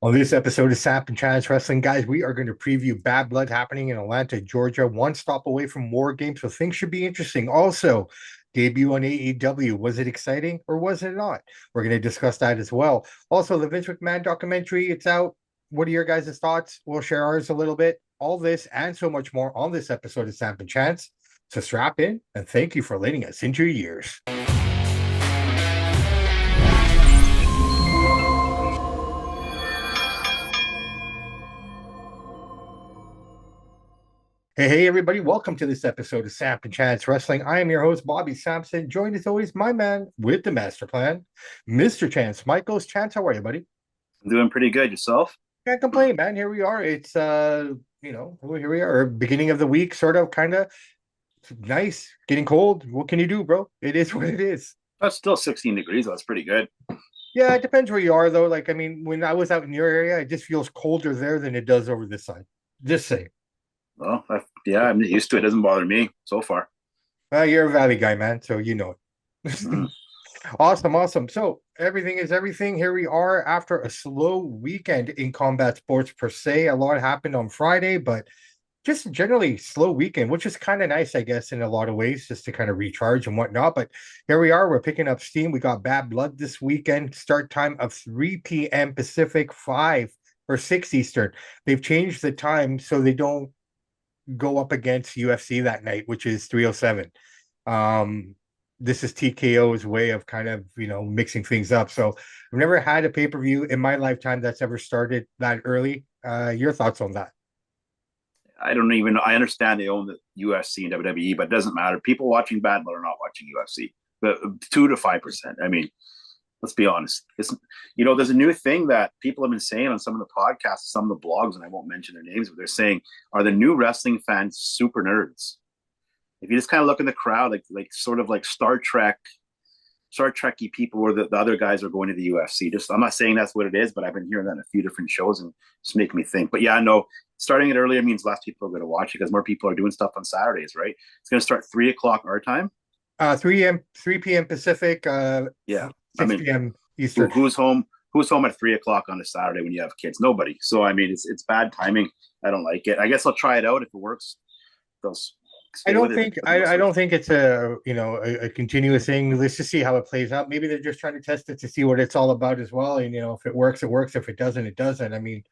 On this episode of Samp&Chance Wrestling, guys, we are going to preview Bad Blood happening in Atlanta, Georgia, one stop away from War Games, so things should be interesting. Also, debut on AEW. Was it exciting or was it not? We're going to discuss that as well. Also, the Vince McMahon documentary, it's out. What are your guys' thoughts? We'll share ours a little bit. All this and so much more on this episode of Samp&Chance. So strap in and thank you for letting us into your ears. Hey, everybody. Welcome to this episode of Samp&Chance Wrestling. I am your host, Bobby Sampson, joined as always, my man with the master plan, Mr. Chance. Michael's Chance, how are you, buddy? I'm doing pretty good. Yourself? Can't complain, man. Here we are. It's, here we are, beginning of the week, sort of, kind of nice, getting cold. What can you do, bro? It is what it is. That's still 16 degrees. That's pretty good. Yeah, it depends where you are, though. Like, I mean, when I was out in your area, it just feels colder there than it does over this side. Just saying. Well, yeah, I'm used to it. It doesn't bother me so far. You're a valley guy, man, so you know it. Mm. Awesome, awesome. So everything is everything. Here we are after a slow weekend in combat sports per se. A lot happened on Friday, but just generally slow weekend, which is kind of nice, I guess, in a lot of ways, just to kind of recharge and whatnot. But here we are. We're picking up steam. We got Bad Blood this weekend. Start time of 3 p.m. Pacific, 5 or 6 Eastern. They've changed the time so they don't go up against UFC that night, which is 307. This is TKO's way of kind of, mixing things up. So I've never had a pay-per-view in my lifetime that's ever started that early. Your thoughts on that? I don't even. I understand they own the UFC and WWE, but it doesn't matter. People watching Bad Blood are not watching UFC. But 2 to 5%. I mean, let's be honest. There's a new thing that people have been saying on some of the podcasts, some of the blogs, and I won't mention their names, but they're saying, are the new wrestling fans super nerds? If you just kind of look in the crowd, like sort of like Star Trekky people, where the other guys are going to the UFC. Just, I'm not saying that's what it is, but I've been hearing that in a few different shows, and it's making me think. But yeah, no, starting it earlier means less people are going to watch it because more people are doing stuff on Saturdays, right? It's going to start 3 o'clock our time. 3 p.m. Pacific, Yeah, I 6 mean, p.m. Eastern. who's home? Who's home at 3 o'clock on a Saturday when you have kids? Nobody. So I mean, it's bad timing. I don't like it. I guess I'll try it out if it works. They'll I stay with don't it. think I don't think it's a continuous thing. Let's just see how it plays out. Maybe they're just trying to test it to see what it's all about as well. And if it works, it works. If it doesn't, it doesn't. I mean,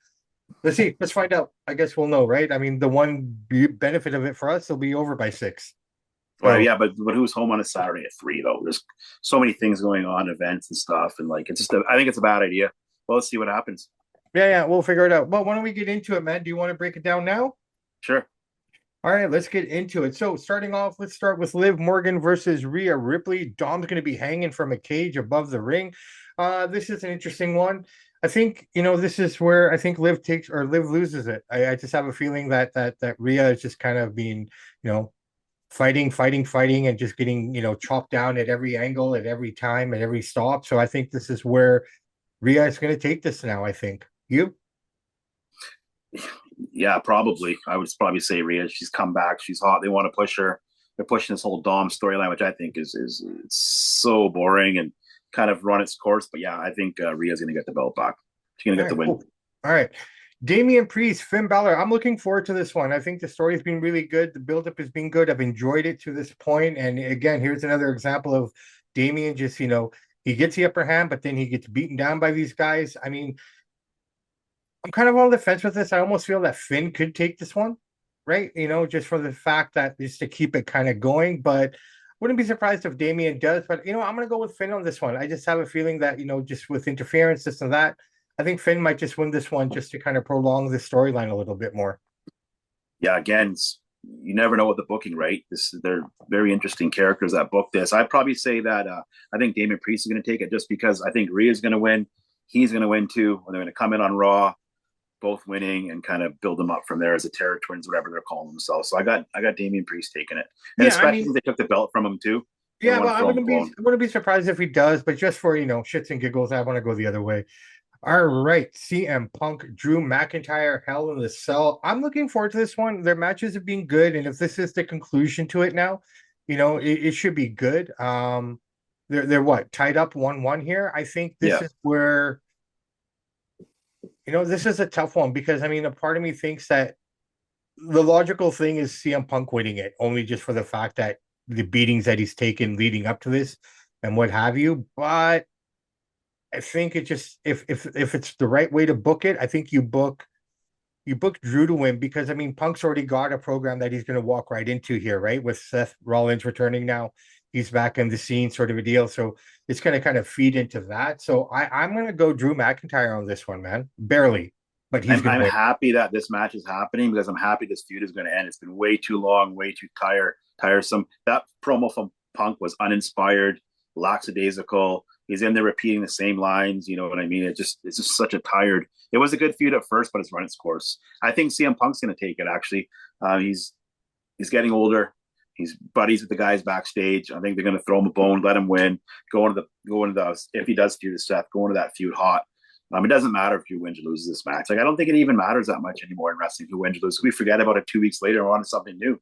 let's see. Let's find out. I guess we'll know, right? I mean, the one benefit of it for us, it'll be over by 6. Well, So yeah, but who's home on a Saturday at 3 though? There's so many things going on, events and stuff, and like it's just I think it's a bad idea. Well, let's see what happens. yeah, we'll figure it out. Well, why don't we get into it, man? Do you want to break it down now? Sure. All right, let's get into it. So, starting off, let's start with Liv Morgan versus Rhea Ripley. Dom's going to be hanging from a cage above the ring. This is an interesting one. I think this is where I think Liv takes or Liv loses it. I just have a feeling that Rhea is just kind of being fighting, fighting, fighting, and just getting chopped down at every angle, at every time, at every stop. So I think this is where Rhea is going to take this now. I think you. Yeah, probably. I would probably say Rhea. She's come back. She's hot. They want to push her. They're pushing this whole Dom storyline, which I think is it's so boring and kind of run its course. But yeah, I think Rhea's going to get the belt back. She's going to All get the right, win. cool. All right. Damian Priest, Finn Balor. I'm looking forward to this one. I think the story's been really good. The buildup has been good. I've enjoyed it to this point. And again, here's another example of Damian just, he gets the upper hand, but then he gets beaten down by these guys. I mean, I'm kind of on the fence with this. I almost feel that Finn could take this one, right? Just for the fact that just to keep it kind of going. But wouldn't be surprised if Damian does. But I'm gonna go with Finn on this one. I just have a feeling that, just with interference, this and that, I think Finn might just win this one just to kind of prolong the storyline a little bit more. Yeah, again, you never know with the booking, right? They're very interesting characters that book this. I'd probably say that I think Damian Priest is going to take it just because I think Rhea's going to win. He's going to win too. And they're going to come in on Raw, both winning, and kind of build them up from there as the Terror Twins, whatever they're calling themselves. So I got Damian Priest taking it, and Yeah, I especially mean, since they took the belt from him too. They yeah, want well, to throw him a bone. I wouldn't be surprised if he does, but just for shits and giggles, I want to go the other way. All right, CM Punk, Drew McIntyre, Hell in the Cell. I'm looking forward to this one. Their matches have been good, and if this is the conclusion to it now, it should be good. They're what tied up 1-1 here. I think this Yeah, is where This is a tough one because I mean, a part of me thinks that the logical thing is CM Punk winning it, only just for the fact that the beatings that he's taken leading up to this and what have you. But I think it just if it's the right way to book it, I think you book Drew to win because I mean Punk's already got a program that he's going to walk right into here, right? With Seth Rollins returning now, he's back in the scene, sort of a deal. So it's going to kind of feed into that. So I'm going to go Drew McIntyre on this one, man. Barely, but he's going to I'm win. happy that this match is happening because I'm happy this feud is going to end. It's been way too long, way too tiresome. That promo from Punk was uninspired, lackadaisical. He's in there repeating the same lines. You know what I mean? It's just such a tired. It was a good feud at first, but it's run its course. I think CM Punk's going to take it. Actually, he's getting older. He's buddies with the guys backstage. I think they're going to throw him a bone, let him win, go into the if he does feud with Seth, go into that feud hot. It doesn't matter if you wins or loses this match. Like I don't think it even matters that much anymore in wrestling who wins or loses. We forget about it 2 weeks later and we're on to something new.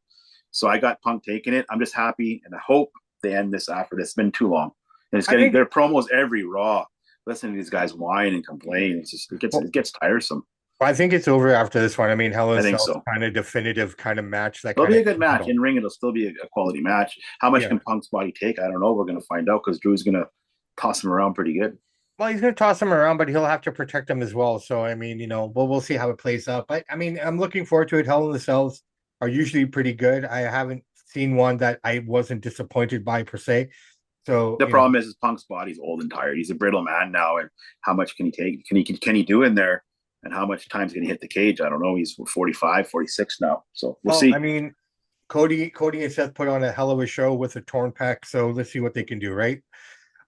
So I got Punk taking it. I'm just happy and I hope they end this after this. It's been too long. And it's I getting think their promos every Raw. Listening to these guys whine and complain, well, it gets tiresome. I think it's over after this one. I mean, Hell in I a think Cell so. kind of definitive kind of match that It'll kind be of a good match in ring. It'll still be a quality match. How much yeah. can Punk's body take? I don't know. We're going to find out because Drew's going to toss him around pretty good. Well, he's going to toss him around, but he'll have to protect him as well. So, I mean, we'll see how it plays out. But I mean, I'm looking forward to it. Hell in the Cells are usually pretty good. I haven't seen one that I wasn't disappointed by per se. So, The problem is Punk's body's old and tired. He's a brittle man now, and how much can he take? Can he do in there? And how much time's going to hit the cage? I don't know. He's 45, 46 now, so we'll well, I see. mean, Cody and Seth put on a hell of a show with a torn pec. So let's see what they can do, right?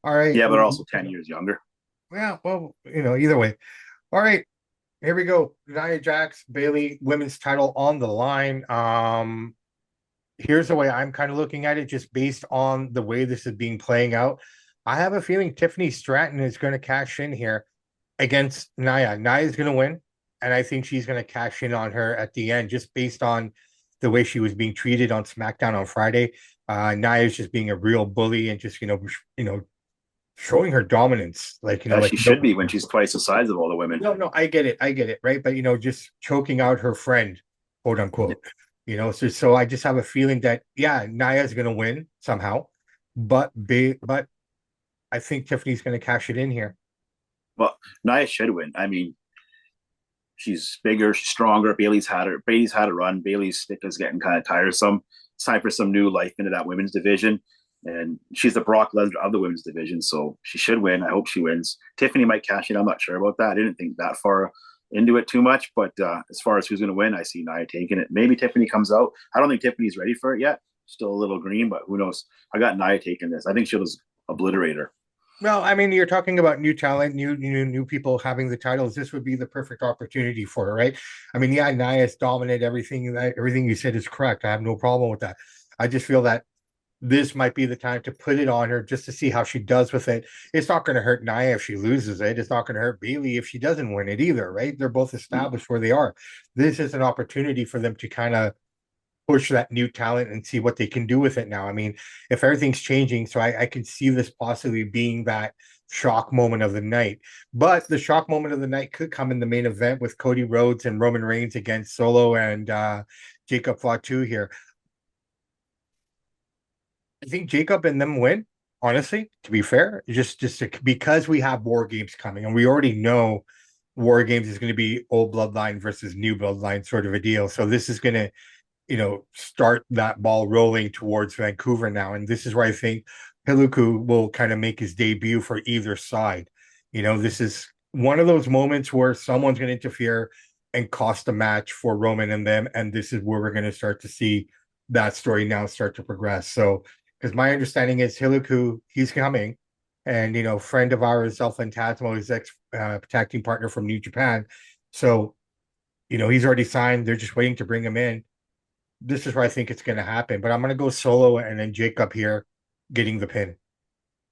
All right. Yeah, but also 10 years younger. Yeah. Well, either way. All right. Here we go. Nia Jax, Bailey, women's title on the line. Here's the way I'm kind of looking at it, just based on the way this is being playing out. I have a feeling Tiffany Stratton is going to cash in here against Nia. Nia is going to win, and I think she's going to cash in on her at the end, just based on the way she was being treated on SmackDown on Friday. Nia is just being a real bully and just showing her dominance, She should be when she's twice the size of all the women. no, I get it, right? But just choking out her friend, quote Yeah. unquote. So I just have a feeling that yeah, Naya's gonna win somehow, but I think Tiffany's gonna cash it in here. Well, Nia should win. I mean, she's bigger, she's stronger. Bailey's had a run. Bailey's stick is getting kind of tiresome. It's time for some new life into that women's division. And she's the Brock Lesnar of the women's division, so she should win. I hope she wins. Tiffany might cash in. I'm not sure about that. I didn't think that far into it too much, but as far as who's going to win, I see Nia taking it. Maybe Tiffany comes out. I don't think Tiffany's ready for it yet. Still a little green, but who knows? I got Nia taking this. I think she'll just obliterate her. Well, I mean, you're talking about new talent, new people having the titles. This would be the perfect opportunity for her, right? I mean, yeah, Naya's dominant. Everything you said is correct. I have no problem with that. I just feel that this might be the time to put it on her just to see how she does with it. It's not going to hurt Nia if she loses it. It's not going to hurt Bailey if she doesn't win it either, right? They're both established where they are. This is an opportunity for them to kind of push that new talent and see what they can do with it now. I mean, if everything's changing, so I can see this possibly being that shock moment of the night. But the shock moment of the night could come in the main event with Cody Rhodes and Roman Reigns against Solo and Jacob Fatu here. I think Jacob and them win. Honestly, to be fair, because we have War Games coming, and we already know War Games is going to be old bloodline versus new bloodline sort of a deal. So this is going to, start that ball rolling towards Vancouver now, and this is where I think Hiluku will kind of make his debut for either side. This is one of those moments where someone's going to interfere and cost a match for Roman and them, and this is where we're going to start to see that story now start to progress. So because my understanding is Hiluku, he's coming, and friend of ours, El Fantasmo, his ex tag team partner from New Japan. So he's already signed. They're just waiting to bring him in. This is where I think it's going to happen. But I'm going to go Solo and then Jacob here getting the pin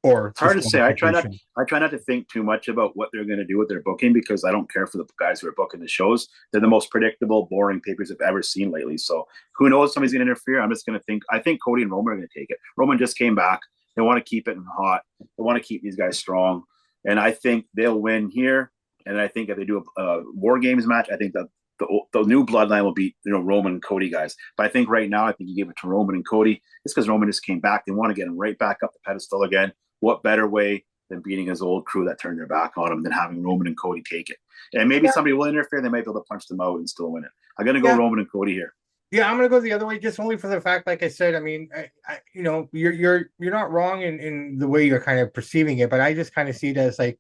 or It's hard to say. disqualification. I try not to think too much about what they're going to do with their booking because I don't care for the guys who are booking the shows. They're the most predictable, boring papers I've ever seen lately. So who knows? Somebody's going to interfere. I'm just going to think. I think Cody and Roman are going to take it. Roman just came back. They want to keep it hot. They want to keep these guys strong, and I think they'll win here. And I think if they do a War Games match, I think that the new bloodline will be Roman and Cody guys. But I think right now, I think you give it to Roman and Cody. It's because Roman just came back. They want to get him right back up the pedestal again. What better way than beating his old crew that turned their back on him than having Roman and Cody take it? And maybe Yeah, somebody will interfere. They might be able to punch them out and still win it. I'm gonna go yeah, Roman and Cody here. yeah. I'm gonna go the other way, just only for the fact, like I said. I mean, you're not wrong in the way you're kind of perceiving it, but I just kind of see it as like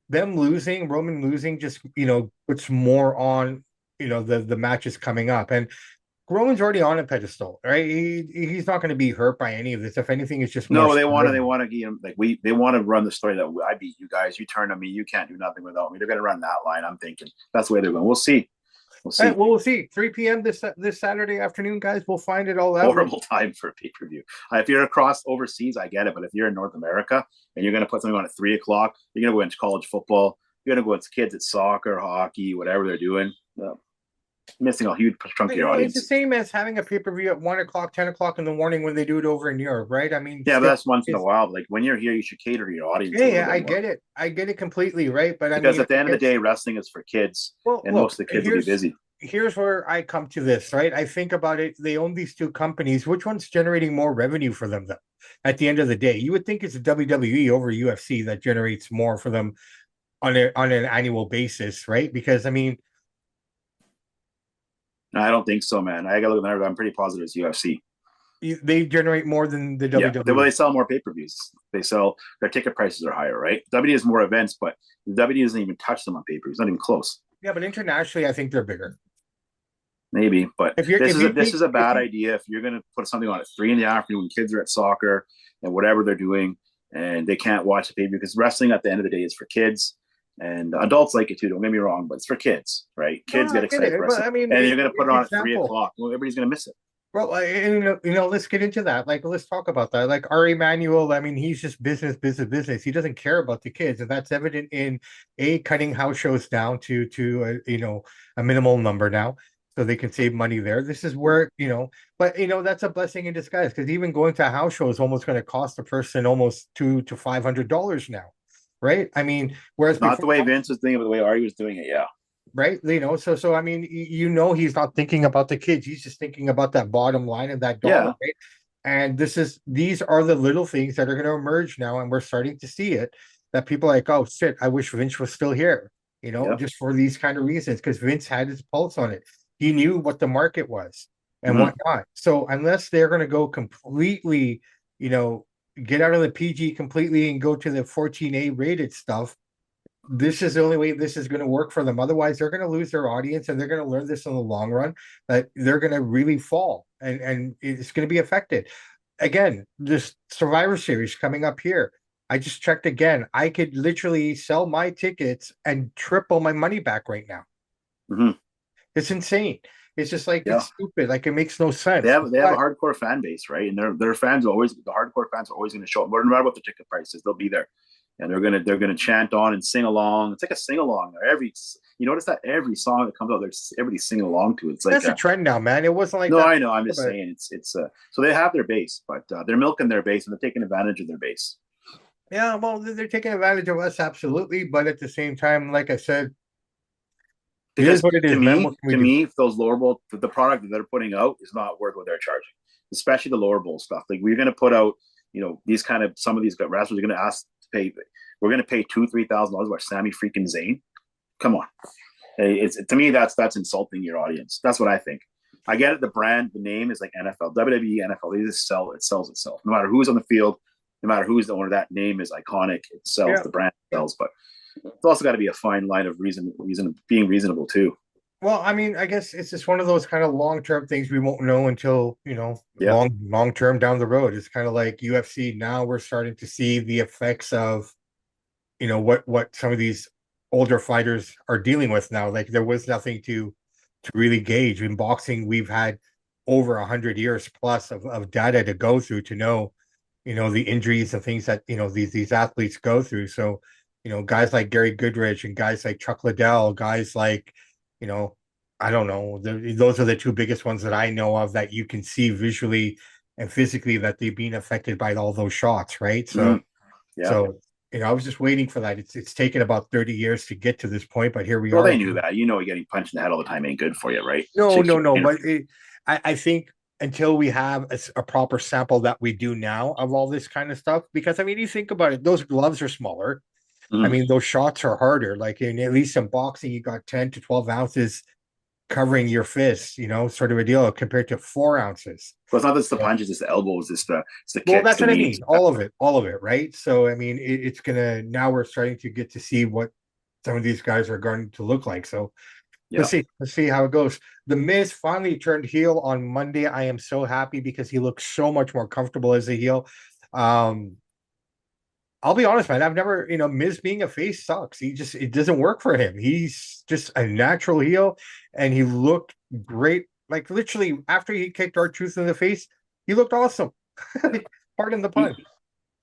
them losing, Roman losing, just puts more on the matches coming up, and Roman's already on a pedestal, right? He's not going to be hurt by any of this. If anything, it's just more. No, they want to get him they want to run the story that I beat you guys. You turned on me. You can't do nothing without me. They're going to run that line. I'm thinking that's the way they're going. We'll see. We'll All right, see. well, we'll see. 3 p.m. this Saturday afternoon, guys. We'll find it all out. Horrible time for a pay per view. If you're across overseas, I get it. But if you're in North America and you're going to put something on at 3 o'clock, you're going to go into college football. You're going to go into kids at soccer, hockey, whatever they're doing. Missing a huge chunk of your It's the audience. same as having a pay per view at 1 o'clock, 10 o'clock in the morning when they do it over in Europe, right? I mean, Yeah, but still, that's once in a while. But like when you're here, you should cater to your audience a yeah, little yeah, bit I more. get it. I get it completely, right? But I Because mean, at the I end of the guess, day, wrestling is for kids, well, and most look, of the kids will be busy. here's where I come to this, right? I think about it. They own these two companies. Which one's generating more revenue for them, though? At the end of the day, you would think it's a WWE over UFC that generates more for them on an annual basis, right? Because I mean, I don't think so, man. I got to look at the numbers. I'm pretty positive it's UFC. they generate more than the Yeah, WWE. they sell more pay per views. They sell their ticket prices are higher, right? WWE has more events, but the WWE doesn't even touch them on pay per views. Not even close. Yeah, but internationally, I think they're bigger. Maybe, but If you this take is a if bad you idea. If you're going to put something on at 3 in the afternoon when kids are at soccer and whatever they're doing, and they can't watch the pay per view because wrestling at the end of the day is for kids. And adults like it too. Don't get me wrong, but it's for kids, right? no, Kids I get get excited it, for but wrestling, I mean, and you're going to put it on at three example. o'clock. Well, everybody's going to miss it. Well, let's get into that. Like, let's talk about that. Like Ari Emanuel, I mean, he's just business, business, business. He doesn't care about the kids, and that's evident in cutting house shows down to a minimal number now, so they can save money there. This is where but that's a blessing in disguise because even going to a house show is almost going to cost a person almost $200 to $500 now, right? I mean, whereas Not before, the way Vince was doing it, but the way Ari was doing it. Yeah. right? So I mean, he's not thinking about the kids. He's just thinking about that bottom line and that dollar, Yeah. right? And these are the little things that are going to emerge now, and we're starting to see it. That people are like, oh shit, I wish Vince was still here, Yeah. just for these kind of reasons, because Vince had his pulse on it. He knew what the market was and Mm-hmm. whatnot. So unless they're going to go completely, you know, get out of the PG completely and go to the 14A rated stuff, this is the only way this is going to work for them. Otherwise, they're going to lose their audience, and they're going to learn this in the long run that they're going to really fall, and it's going to be affected. Again, this Survivor Series coming up here. I just checked again. I could literally sell my tickets and triple my money back right now. Mm-hmm. It's insane. It's just like Yeah. it's stupid. Like it makes no sense. They have a But hardcore fan base, right? And their fans are always the hardcore fans are always going to show up. No matter what the ticket price is, they'll be there, and they're gonna chant on and sing along. It's like a sing along. Every you notice that every song that comes out, there's everybody singing along to it. It's like that's a trend now, man. It wasn't like no, that I know. I'm before, just but saying it's so they have their base, but they're milking their base and they're taking advantage of their base. yeah, well, they're taking advantage of us, absolutely. But at the same time, like I said, it is Because what it is, man. What can we to do? me, if those lower bowl, the product that they're putting out is not worth what they're charging, especially the lower bowl stuff. Like we're going to put out, these kind of some of these wrestlers are going to ask to pay. We're going to pay $2,000-3,000 for Sammy freaking Zayn. Come on, it's to me that's insulting your audience. That's what I think. I get it. The brand, the name is like NFL, WWE, NFL. They just sell. It sells itself. No matter who's on the field, no matter who's the owner, that name is iconic. It sells. Yeah. The brand sells, but it's also got to be a fine line of being reasonable too. Well, I mean, I guess it's just one of those kind of long-term things we won't know until, Yeah. long term down the road. It's kind of like UFC. Now we're starting to see the effects of, what some of these older fighters are dealing with now. Like there was nothing to really gauge. In boxing, we've had over 100 years plus of data to go through to know, the injuries and things that, these athletes go through. So, guys like Gary Goodrich and guys like Chuck Liddell, guys like, you know, I don't know. Those are the two biggest ones that I know of that you can see visually and physically that they've been affected by all those shots, right? Mm-hmm. Yeah. So I was just waiting for that. It's taken about 30 years to get to this point, but here we Well, are. they knew that. Getting punched in the head all the time ain't good for you, right? No, Shakes no, your no. brain. But I think until we have a proper sample that we do now of all this kind of stuff, because I mean, you think about it, those gloves are smaller. I Mm-hmm. mean, those shots are harder. Like in at least in boxing, you got 10 to 12 ounces covering your fists, sort of a deal compared to 4 ounces. Well, it's not just the So, punches, it's the elbows, it's the well, kicks, that's the what I knees. mean. All of it, right? So, I mean, it's gonna now we're starting to get to see what some of these guys are going to look like. So Yeah. let's see how it goes. The Miz finally turned heel on Monday. I am so happy because he looks so much more comfortable as a heel. Um, I'll be honest, man. I've never, Miz being a face sucks. It doesn't work for him. He's just a natural heel, and he looked great. Like literally, after he kicked R-Truth in the face, he looked awesome. Pardon the He, pun. you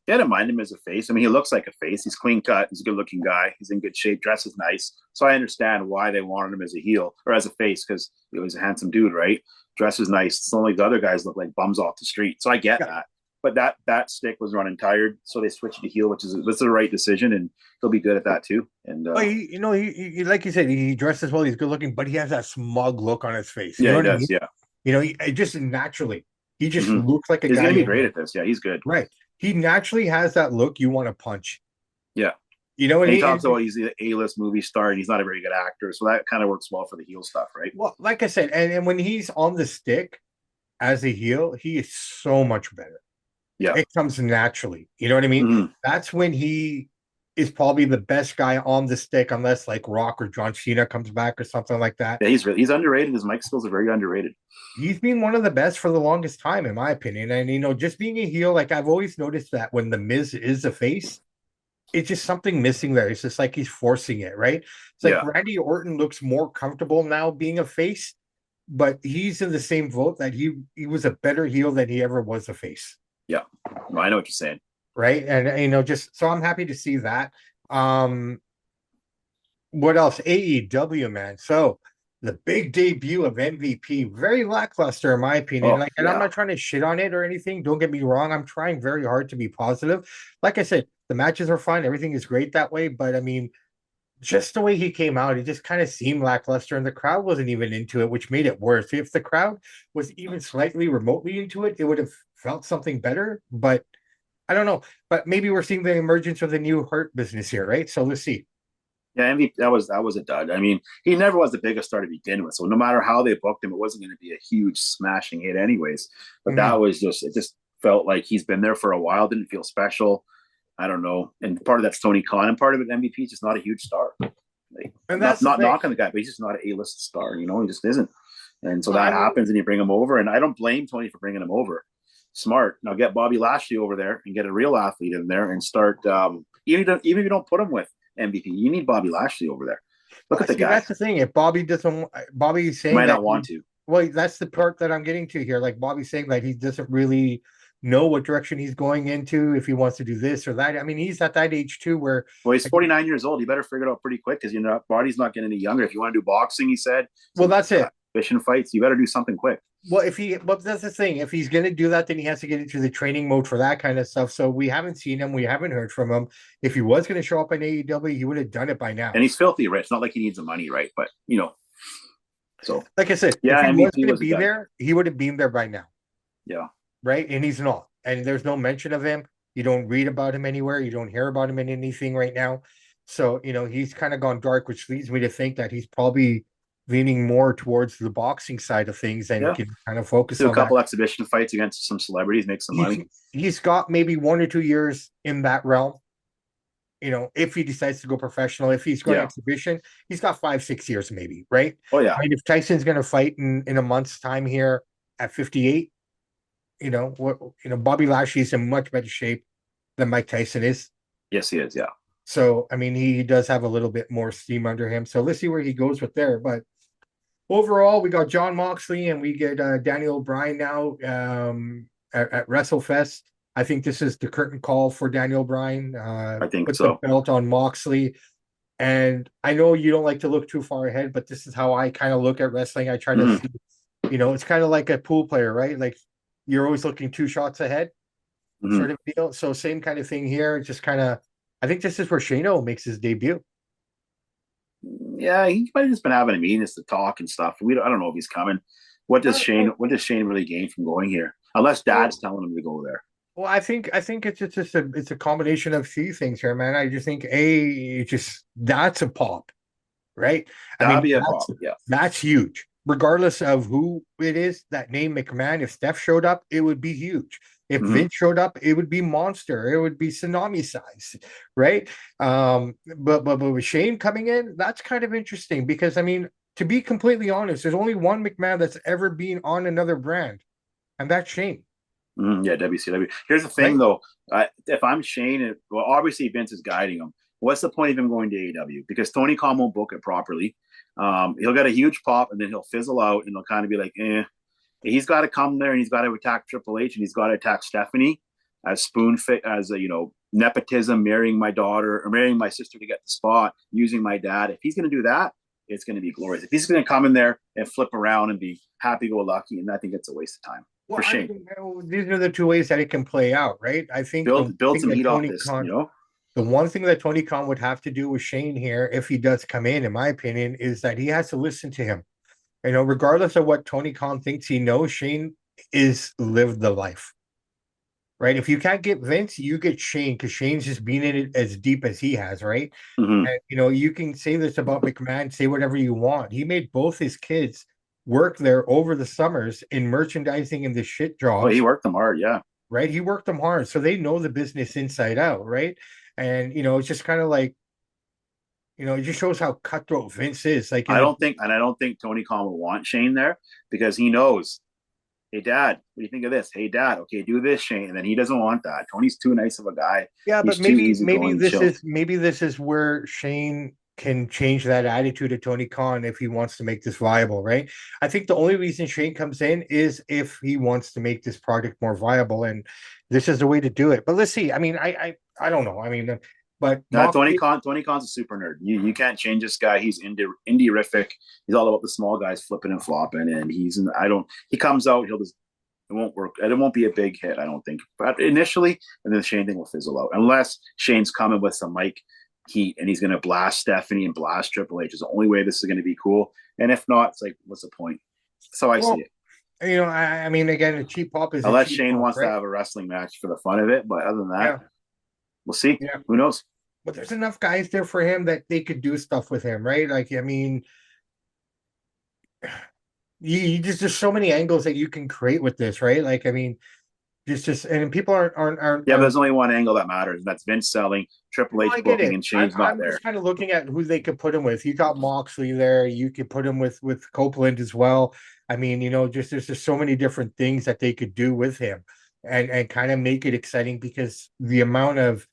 gotta mind him as a face. I mean, he looks like a face. He's clean cut. He's a good looking guy. He's in good shape. Dresses nice. So I understand why they wanted him as a heel or as a face because he was a handsome dude, right? Dresses nice. It's not like the other guys look like bums off the street. So I get Yeah. that. But that stick was running tired, so they switched to heel, which is that's the right decision, and he'll be good at that too. And Well, like you said, he dresses well. He's good looking, but he has that smug look on his face. You yeah, know he what I does. mean? Yeah, Just naturally, he just mm-hmm. looks like a He's guy gonna be you great at this. Yeah, he's good. right. He naturally has that look you want to punch. Yeah, You know what and I he talks mean? about he's an A-list movie star and he's not a very good actor, so that kind of works well for the heel stuff, right? Well, like I said, and when he's on the stick as a heel, he is so much better. Yeah. It comes naturally. You know what I mean? Mm-hmm. That's when he is probably the best guy on the stick, unless like Rock or John Cena comes back or something like that. Yeah, he's underrated. His mic skills are very underrated. He's been one of the best for the longest time, in my opinion. And just being a heel, like I've always noticed that when the Miz is a face, it's just something missing there. It's just like he's forcing it, right? It's like Yeah, Randy Orton looks more comfortable now being a face, but he's in the same vote that he was a better heel than he ever was a face, yeah. Well, I know what you're saying. right? And just so I'm happy to see that. Um, what else? AEW, man. So the big debut of MVP, very lackluster in my opinion. Oh Like, and I'm yeah, not trying to shit on it or anything. Don't get me wrong. I'm trying very hard to be positive. Like I said, the matches are fine. Everything is great that way. But I mean, just the way he came out, it just kind of seemed lackluster, and the crowd wasn't even into it, which made it worse. If the crowd was even slightly remotely into it, it would have felt something better. But I don't know. But maybe we're seeing the emergence of the new Hurt business here, right? So let's see. yeah. MVP that was a dud. I mean, he never was the biggest star to begin with. So no matter how they booked him, it wasn't going to be a huge smashing hit, anyways. But Mhm. that was just it. Just felt like he's been there for a while. Didn't feel special. I don't know. And part of that's Tony Khan, and part of it MVP is just not a huge star. Like, And not that's the not thing. knocking the guy, but he's just not an A-list star. He just isn't. And so No, I that mean, happens, and you bring him over. And I don't blame Tony for bringing him over. Smart. Now get Bobby Lashley over there and get a real athlete in there and start. Even if you don't put him with MVP, you need Bobby Lashley over there. Look well, at the see, guy. that's the thing. If Bobby doesn't, Bobby's He saying might that not want to. well, that's the part that I'm getting to here. Like Bobby's saying that he doesn't really know what direction he's going into, if he wants to do this or that. I mean, he's at that age too where Well, he's 49 years old. He better figure it out pretty quick because body's not getting any younger. If you want to do boxing, he said well, some that's it. fishing fights, you better do something quick. Well, that's the thing. If he's going to do that, then he has to get into the training mode for that kind of stuff. So we haven't seen him. We haven't heard from him. If he was going to show up in AEW, he would have done it by now. And he's filthy rich. Not like he needs the money, right? But so Like I said, if yeah, he was MVP going to was a be dud. there, he would have been there by now, Yeah, right? And he's not. And there's no mention of him. You don't read about him anywhere. You don't hear about him in anything right now. So, he's kind of gone dark, which leads me to think that he's probably leaning more towards the boxing side of things and yeah. can kind of focus Do a on that. couple exhibition fights against some celebrities, make some He's money. he's got maybe 1 or 2 years in that realm. If he decides to go professional, if he's going Yeah. exhibition, he's got 5, 6 years maybe, right? Oh yeah. I mean, if Tyson's going to fight in a month's time here at 58, Bobby Lashley is in much better shape than Mike Tyson is. Yes, he is. Yeah. So, I mean, he does have a little bit more steam under him. So let's see where he goes with there. But overall, we got John Moxley and we get Daniel Bryan now at WrestleFest. I think this is the curtain call for Daniel Bryan. I think Put the so. belt on Moxley. And I know you don't like to look too far ahead, but this is how I kind of look at wrestling. I try to Mhm. see, it's kind of like a pool player, right? Like you're always looking 2 shots ahead, Mhm. sort of deal. So same kind of thing here. Just kind of, I think this is where Shano makes his debut. Yeah, he might have just been having a meeting to talk and stuff. I don't know if he's coming. What does Shane really gain from going here? Unless Well, Dad's telling him to go there. well, I think it's just a combination of few things here, man. I just think it's just that's a pop, right? I That'd mean, be a pop. Yeah. that's huge. Regardless of who it is, that name McMahon, if Steph showed up, it would be huge. If Mm-hmm. Vince showed up, it would be monster. It would be tsunami size, right? But with Shane coming in, that's kind of interesting because I mean, to be completely honest, there's only one McMahon that's ever been on another brand, and that's Shane, Yeah, WCW. Here's the thing, right? though. If I'm Shane, well, obviously Vince is guiding him. What's the point of him going to AEW? Because Tony Khan won't book it properly. He'll get a huge pop, and then he'll fizzle out, and he'll kind of be like, eh. He's got to come there, and he's got to attack Triple H, and he's got to attack Stephanie as spoon fit, as a, nepotism, marrying my daughter or marrying my sister to get the spot, using my dad. If he's going to do that, it's going to be glorious. If he's going to come in there and flip around and be happy-go-lucky, and I think it's a waste of time Well, for I Shane. mean, these are the two ways that it can play out, right? I think the one Build thing some that heat off Tony this, Khan, the one thing that Tony Khan would have to do with Shane here, if he does come in my opinion, is that he has to listen to him. Regardless of what Tony Khan thinks he knows, Shane is lived the life, right? If you can't get Vince, you get Shane because Shane's just been in it as deep as he has, right? Mm-hmm. And you can say this about McMahon, say whatever you want. He made both his kids work there over the summers in merchandising and the shit Oh, he jobs, worked them hard. Yeah. right? He worked them hard, so they know the business inside out, right? And it's just kind of like it just shows how cutthroat Vince is. Like in the I don't think Tony Khan will want Shane there because he knows, hey, Dad, what do you think of this? Hey, Dad, okay, do this, Shane. And then he doesn't want that. Tony's too nice of a guy. Yeah, but He's too maybe easygoing and this chill. is maybe this is where Shane can change that attitude of Tony Khan if he wants to make this viable, right? I think the only reason Shane comes in is if he wants to make this project more viable, and this is the way to do it. But let's see. I mean, I don't know. I mean, but Now, Moxley, Tony Khan's a super nerd. You can't change this guy. He's indie-rific. He's all about the small guys flipping and flopping. And he comes out, he'll just, it won't work. It won't be a big hit, I don't think. But initially, and then the Shane thing will fizzle out. Unless Shane's coming with some mic heat and he's going to blast Stephanie and blast Triple H. Is the only way this is going to be cool. And if not, it's like, what's the point? That's how I see well, it. I mean, again, a cheap pop is a Unless cheap Shane pop, wants to right? have a wrestling match for the fun of it. But other than that, Yeah, we'll see. yeah. Who knows? But there's enough guys there for him that they could do stuff with him, right? Like, I mean, you just there's so many angles that you can create with this, right? Like, I mean, just and people Yeah, but aren't there's only one angle that matters, and that's Vince selling, Triple no, H I get booking, it. and Shane's not I'm there. just kind of looking at who they could put him with. You got Moxley there. You could put him with Copeland as well. I mean, just there's just so many different things that they could do with him, and kind of make it exciting because the amount of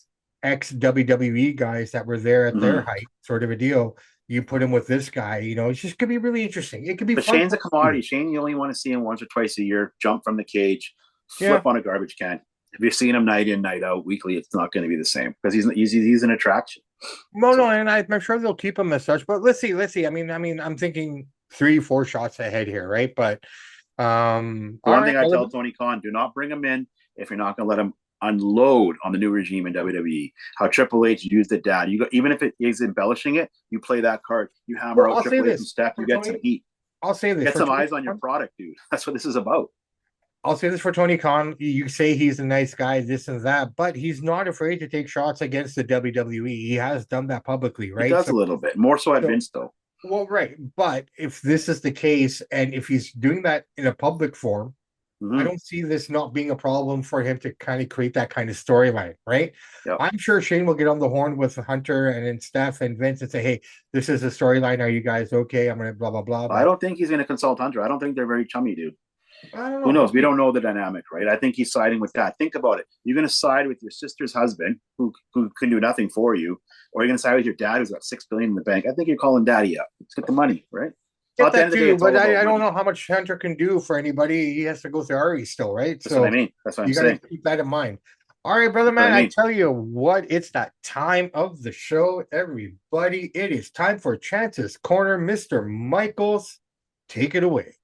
ex WWE guys that were there at their Mm-hmm. height, sort of a deal. You put him with this guy. It's just could be really interesting. It could be But fun Shane's to a see. commodity. Shane, you only want to see him once or twice a year, jump from the cage, Yeah. flip on a garbage can. If you're seeing him night in, night out, weekly, it's not going to be the same because he's an attraction. No, no, So and I'm sure they'll keep him as such. But let's see, let's see. I mean, I'm thinking 3, 4 shots ahead here, right? But the all one right, thing I brother. tell Tony Khan: do not bring him in if you're not going to let him unload on the new regime in WWE. How Triple H used the dad. You go, even if it is embellishing it, you play that card. You hammer Well, out I'll say Triple H and this Steph. You for get some Tony. heat. I'll say this Get for some Tony eyes on your Khan. product, dude. That's what this is about. I'll say this for Tony Khan. You say he's a nice guy, this and that, but he's not afraid to take shots against the WWE. He has done that publicly, He right? does a little bit more so at So, Vince though. well, right. But if this is the case, and if he's doing that in a public form, I Mm-hmm. don't see this not being a problem for him to kind of create that kind of storyline, right? Yep. I'm sure Shane will get on the horn with Hunter and then Steph and Vince and say, "Hey, this is a storyline. Are you guys okay? I'm gonna blah blah blah." I But don't think he's going to consult Hunter. I don't think they're very chummy, dude. I don't Who know. knows? We don't know the dynamic, right? I think he's siding with that. Think about it. You're going to side with your sister's husband, who can do nothing for you, or you're going to side with your dad, who's got $6 billion in the bank. I think you're calling daddy up. Let's get the money, right? Well, Get at the that end of the day, too, it's but all I, about I don't money. know how much Hunter can do for anybody. He has to go through Ari still, right? That's what I So mean. That's what I'm you got to saying. keep that in mind. All right, brother That's what I man, I mean. tell you what, it's that time of the show, everybody. It is time for Chance's Corner. Mr. Michaels, take it away.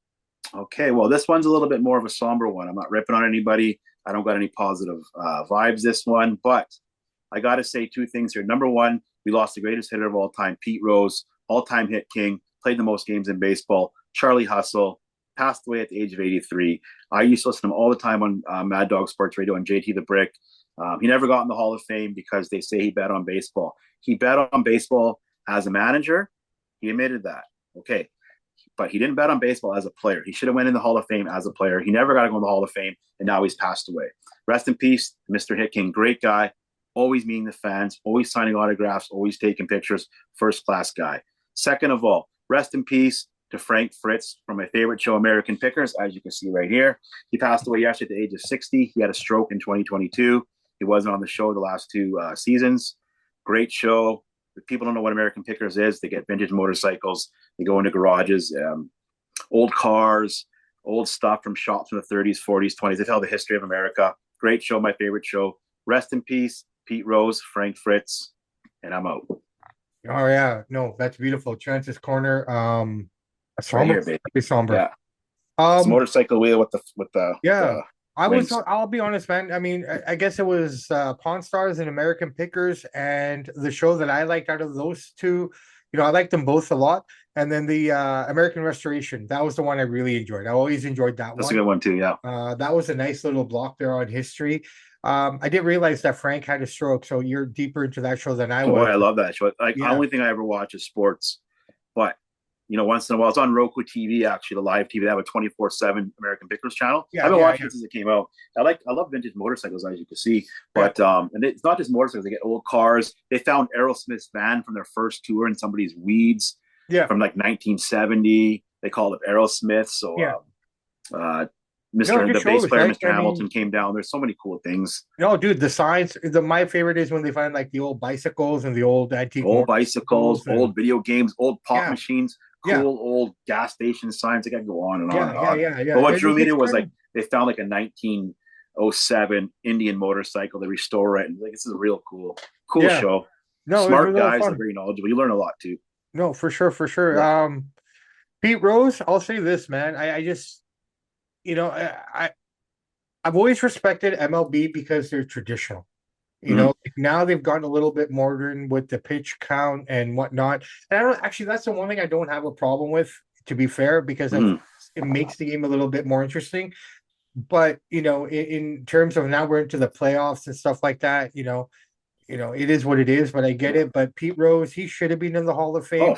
Okay, well, this one's a little bit more of a somber one. I'm not ripping on anybody. I don't got any positive vibes this one, but I got to say two things here. Number one, we lost the greatest hitter of all time, Pete Rose, all-time hit king, played the most games in baseball. Charlie Hustle passed away at the age of 83. I used to listen to him all the time on Mad Dog Sports Radio and JT the Brick. He never got in the Hall of Fame because they say he bet on baseball. He bet on baseball as a manager. He admitted that. Okay. But he didn't bet on baseball as a player. He should have went in the Hall of Fame as a player. He never got to go in the Hall of Fame, and now he's passed away. Rest in peace, Mr. Hit King. Great guy. Always meeting the fans, always signing autographs, always taking pictures. First class guy. Second of all, rest in peace to Frank Fritz from my favorite show, American Pickers, as you can see right here. He passed away yesterday at the age of 60. He had a stroke in 2022. He wasn't on the show the last two seasons. Great show. If people don't know what American Pickers is, they get vintage motorcycles. They go into garages, old cars, old stuff from shops from the 30s, 40s, 20s. They tell the history of America. Great show, my favorite show. Rest in peace, Pete Rose, Frank Fritz, and I'm out. Oh yeah, no, that's beautiful. Chance's Corner. A It's right somber, here, baby. pretty somber. Yeah, it's a Um, motorcycle wheel with yeah, the I was. wings. I'll be honest, man. I mean, I guess it was Pawn Stars and American Pickers, and the show that I liked out of those two. I liked them both a lot. And then the American Restoration, that was the one I really enjoyed. I always enjoyed that That's a one. good one too. Yeah. That was a nice little block there on history. I didn't realize that Frank had a stroke, so you're deeper into that show than I Oh, was. I love that show. Like, the Yeah, only thing I ever watch is sports, but once in a while, it's on Roku TV. Actually, the live TV. They have a 24/7 American Pickers channel. yeah, I've been yeah, watching yeah, it since it came out. I love vintage motorcycles, as you can see. yeah, But and it's not just motorcycles. They get old cars. They found Aerosmith's van from their first tour in somebody's weeds yeah, from like 1970. They called it Aerosmith. So yeah. It Mr. the just bass shows, player, right? Mr. I Hamilton, mean, came down. There's so many cool things. no, dude, the signs. My favorite is when they find like the old bicycles and the old antique Old bicycles, motorcycles, and old video games, old pop yeah, machines, yeah, cool old gas station signs. I got to go on and on yeah, and yeah, on. yeah, yeah. But what And drew it me to gets it was kind like of they found like a 1907 Indian motorcycle. They restore it, and like this is a real cool yeah. show. No, it was Smart a lot of guys, they're fun. very knowledgeable. You learn a lot too. No, for sure, for sure. Yeah. Pete Rose, I'll say this, man. I just, you know, I've always respected MLB because they're traditional. Mm-hmm. Now they've gotten a little bit modern with the pitch count and whatnot. And I don't actually, that's the one thing I don't have a problem with, to be fair, because I think Mm-hmm. it makes the game a little bit more interesting. But in terms of now we're into the playoffs and stuff like that, it is what it is. But I get it. But Pete Rose, he should have been in the Hall of Fame.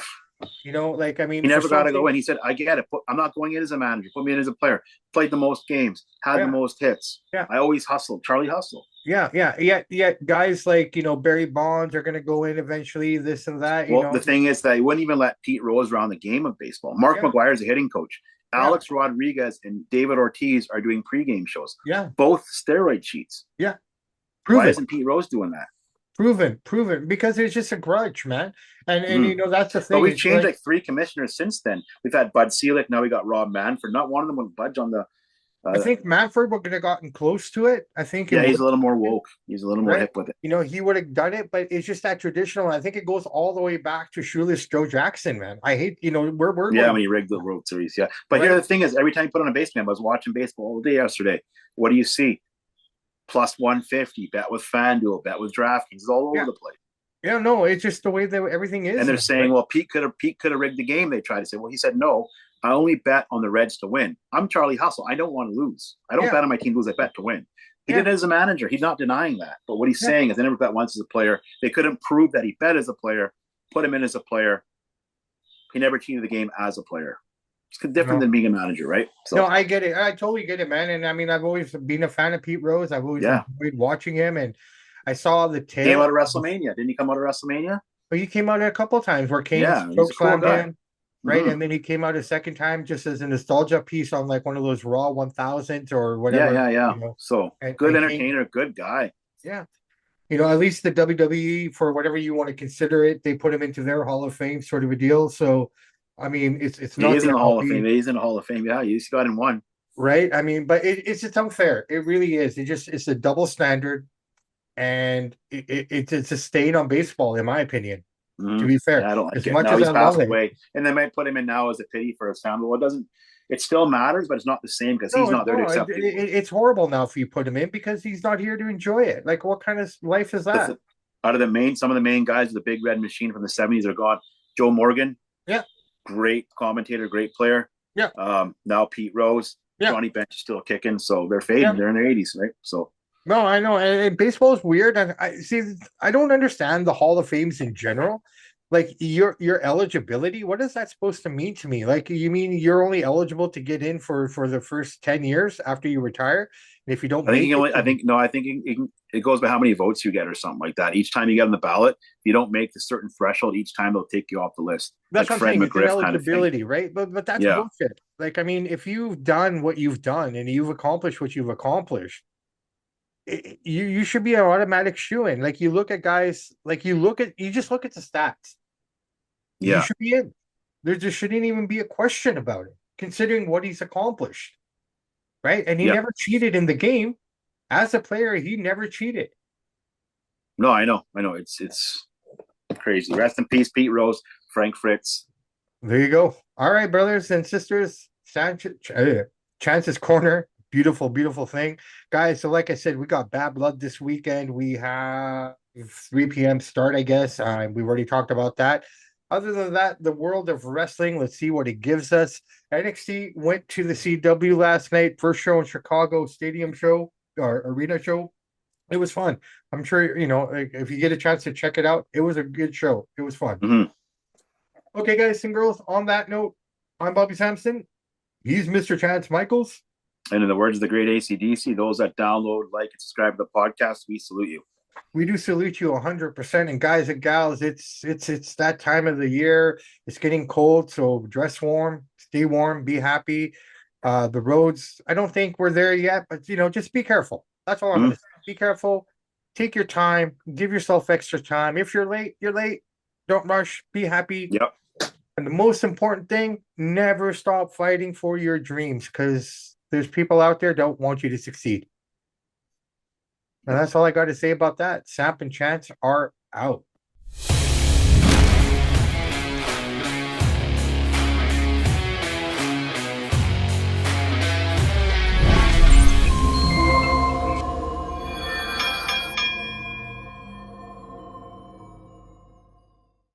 Oh, Like I he mean, for never got to go something, in. He said, "I get it. I'm not going in as a manager. Put me in as a player. Played the most games. Had the yeah, most hits. yeah. I always hustled. Charlie Hustle." Yeah, yeah, yeah, yeah. Guys like, Barry Bonds are gonna go in eventually, this and that. Well, the thing is that he wouldn't even let Pete Rose around the game of baseball. Mark Yeah, McGuire is a hitting coach. yeah, Alex Rodriguez and David Ortiz are doing pregame shows. yeah, Both steroid cheats. yeah. Why Proven, isn't Pete Rose doing that? proven, because it's just a grudge, man. And Mm-hmm. that's the But thing. we've It's changed like like three commissioners since then. We've had Bud Selick. Now we got Rob Manfred. Not one of them would budge on the. I Uh, think Manfred would have gotten close to it. I think it yeah, he's would, a little more woke. He's a little more right? hip with it. He would have done it, but it's just that traditional. I think it goes all the way back to shoeless Joe Jackson, man. I hate, we're Yeah, going when he rigged the World Series. Yeah, but here right. the thing is, every time you put on a base cam, I was watching baseball all day yesterday. What do you see? Plus 150, bet with FanDuel, bet with DraftKings, all over Yeah. the place. Yeah, no, it's just the way that everything And is they're now, saying, right? well, Pete could have rigged the game. They try to say, well, he said no. I only bet on the Reds to win. I'm Charlie Hustle. I don't want to lose. I don't Yeah, bet on my team to lose. I bet to win. He yeah, did it as a manager. He's not denying that. But what he's yeah. saying is, I never bet once as a player. They couldn't prove that he bet as a player, put him in as a player. He never cheated the game as a player. It's different No. than being a manager, right? No, So, I get it. I totally get it, man. And I mean, I've always been a fan of Pete Rose. I've always yeah. enjoyed watching him, and I saw the Came tail. out of WrestleMania. Didn't he come out of WrestleMania? But he came out a couple of times where Kane Yeah, he's choke a cool slammed guy. him, right? Mm-hmm. And then he came out a second time just as a nostalgia piece on like one of those Raw 1000 or Yeah, whatever, yeah, yeah. So good and Kane, entertainer, good guy. yeah. At least the WWE, for whatever you want to consider it, they put him into their Hall of Fame sort of a deal. So, I mean, it's He not is the in the Hall of Fame. MLB, He's in the Hall of Fame. Yeah, he's got in one. right? I mean, but it's just unfair. It really is. It's a double standard, and it's a stain on baseball, in my opinion. To Mm-hmm. be fair, Yeah, I don't like as it. much Now as he's I love passed it, away, and they might put him in now as a pity for his family. Well, it doesn't. It still matters, but it's not the same because he's no, not there to no, accept people. it's horrible now if you put him in because he's not here to enjoy it. Like, what kind of life is That's that? it. out of the main, some of the main guys, the big red machine from the '70s are gone. Joe Morgan, Yeah, great commentator, great player. yeah, Now Pete Rose, yeah, Johnny Bench is still kicking, so they're yeah. fading. They're in their 80s, right? So No, I know, and baseball is weird, and I see. I don't understand the Hall of Fames in general. Like your eligibility, what is that supposed to mean to me? Like, you mean you're only eligible to get in for the first 10 years after you retire, and if you don't I think make you can it, only. I think no. I think it goes by how many votes you get or something like that. Each time you get on the ballot, if you don't make the certain threshold, each time they'll take you off the list, that's like what I'm Fred saying. It's an McGriff kind of thing. eligibility, right? But that's Yeah, bullshit. Like, I mean, if you've done what you've done and you've accomplished what you've accomplished, you should be an automatic shoe in. Like, you look at guys, like you just look at the stats. You yeah, should be in. There just shouldn't even be a question about it, considering what he's accomplished, right? And he yeah. never cheated in the game. As a player, he never cheated. No, I know. It's crazy. Rest in peace, Pete Rose, Frank Fritz. There you go. All right, brothers and sisters. Chance's Corner. Beautiful, beautiful thing. Guys, so like I said, we got Bad Blood this weekend. We have 3 p.m. start, I guess. We've already talked about that. Other than that, the world of wrestling, let's see what it gives us. NXT went to the CW last night, first show in Chicago, stadium show or arena show. It was fun. I'm sure, like, if you get a chance to check it out, it was a good show. It was fun. Mm-hmm. Okay, guys and girls, on that note, I'm Bobby Sampson. He's Mr. Chance Michaels. And in the words of the great ACDC, those that download, like, and subscribe to the podcast, we salute you. We do salute you 100%. And guys and gals, it's that time of the year. It's getting cold, so dress warm, stay warm, be happy. The roads, I don't think we're there yet, but just be careful. That's all I'm Mm-hmm. gonna say. Be careful. Take your time. Give yourself extra time. If you're late, you're late. Don't rush. Be happy. Yep. And the most important thing, never stop fighting for your dreams, because there's people out there don't want you to succeed. And that's all I got to say about that. Samp and Chance are out.